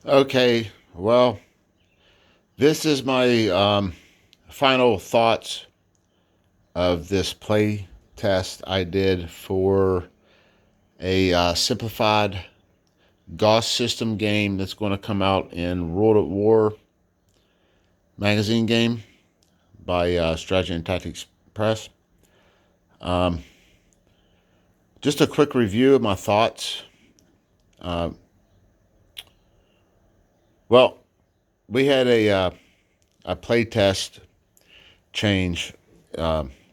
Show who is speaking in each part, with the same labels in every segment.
Speaker 1: Okay, well, this is my final thoughts of this play test I did for a simplified GOSS system game that's going to come out in World at War magazine game by Strategy and Tactics Press. Um, just a quick review of my thoughts. Uh, well, we had a play test change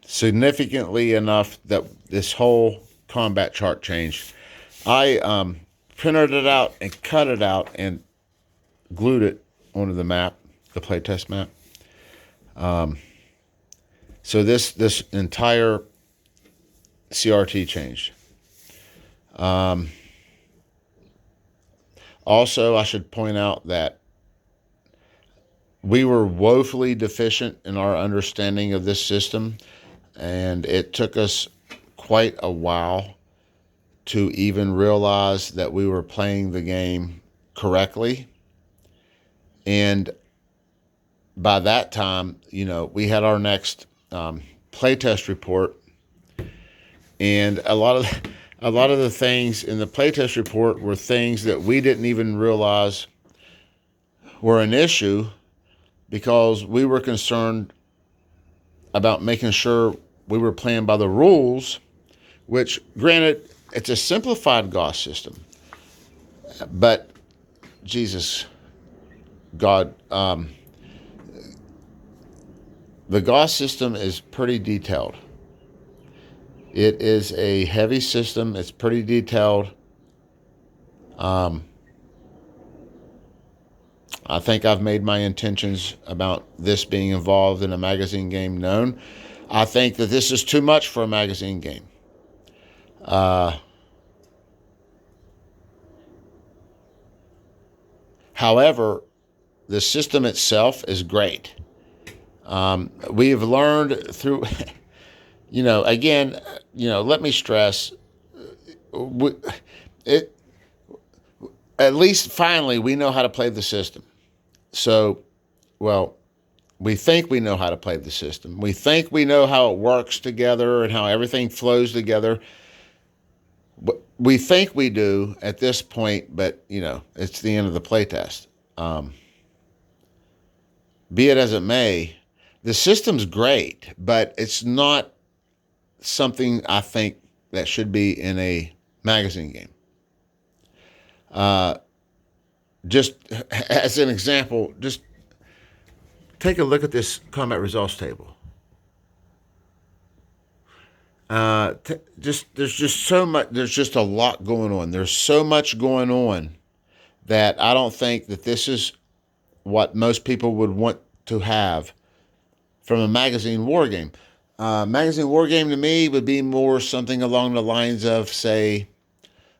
Speaker 1: significantly enough that this whole combat chart changed. I printed it out and cut it out and glued it onto the map, the playtest map. So this entire CRT changed. Also, I should point out that we were woefully deficient in our understanding of this system, and it took us quite a while to even realize that we were playing the game correctly. And by that time, we had our next playtest report, and a lot of the things in the playtest report were things that we didn't even realize were an issue because we were concerned about making sure we were playing by the rules, which, granted, it's a simplified GOSS system, but Jesus, God, the GOSS system is pretty detailed. It is a heavy system. It's pretty detailed. I think I've made my intentions about this being involved in a magazine game known. I think that this is too much for a magazine game. However, the system itself is great. We have learned through, again, let me stress, it, at least finally we know how to play the system. So, well, we think we know how to play the system. We think we know how it works together and how everything flows together. We think we do at this point, but, it's the end of the playtest. Be it as it may, the system's great, but it's not something I think that should be in a magazine game. Just as an example, just take a look at this combat results table. There's just so much. There's just a lot going on. There's so much going on that I don't think that this is what most people would want to have from a magazine war game. Magazine war game to me would be more something along the lines of, say,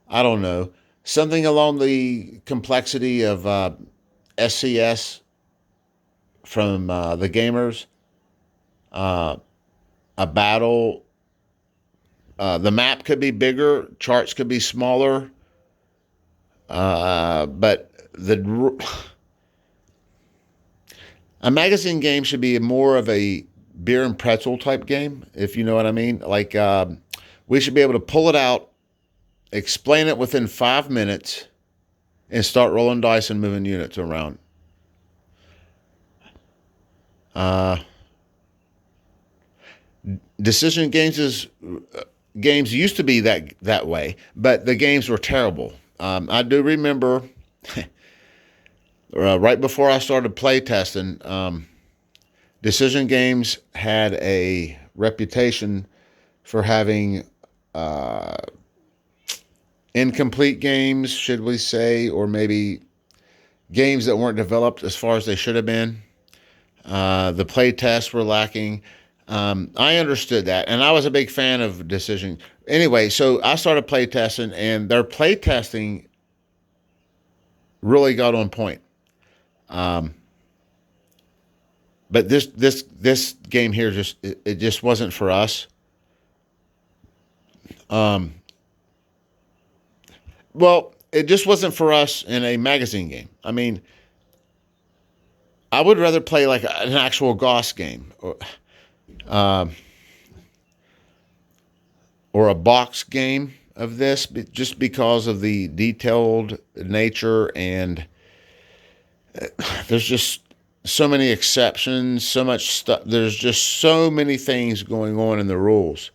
Speaker 1: I don't know, something along the complexity of SCS from the gamers. A battle. The map could be bigger, charts could be smaller, but a magazine game should be more of a beer and pretzel type game, if you know what I mean. Like, we should be able to pull it out, explain it within 5 minutes, and start rolling dice and moving units around. Decision games used to be that way, but the games were terrible. I do remember right before I started playtesting, decision games had a reputation for having incomplete games, should we say, or maybe games that weren't developed as far as they should have been. The play tests were lacking. I understood that, and I was a big fan of decision. Anyway, so I started play testing, and their play testing really got on point. But this game here it just wasn't for us. Well, it just wasn't for us in a magazine game. I mean, I would rather play like an actual GOSS game, or a box game of this, just because of the detailed nature, and there's just so many exceptions, so much stuff. There's just so many things going on in the rules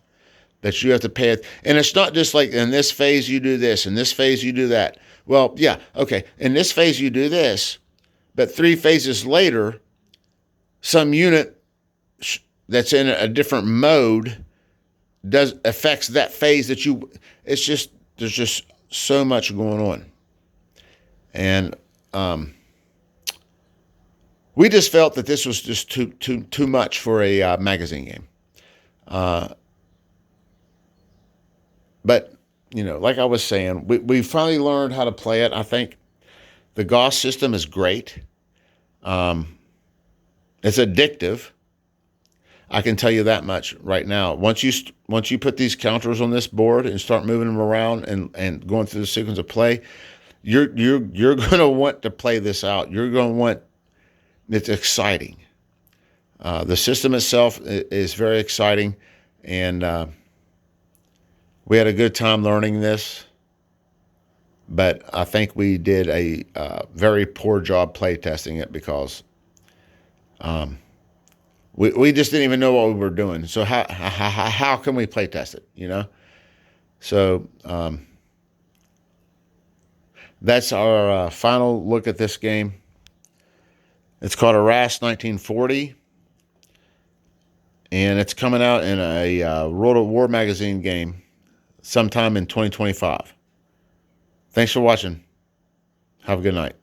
Speaker 1: that you have to pay it. And it's not just like in this phase you do this, in this phase you do that. Well, yeah, okay, in this phase you do this, but 3 phases later, some unit that's in a different mode affects that phase that you. It's just, there's just so much going on, and we just felt that this was just too much for a magazine game. But like I was saying, we finally learned how to play it. I think the GOSS system is great. It's addictive. I can tell you that much right now. Once you put these counters on this board and start moving them around and going through the sequence of play, you're going to want to play this out. You're going to want. It's exciting. The system itself is very exciting, and we had a good time learning this. But I think we did a very poor job play testing it, because we just didn't even know what we were doing. So how can we play test it? So that's our final look at this game. It's called Arras 1940, and it's coming out in a World of War magazine game sometime in 2025. Thanks for watching. Have a good night.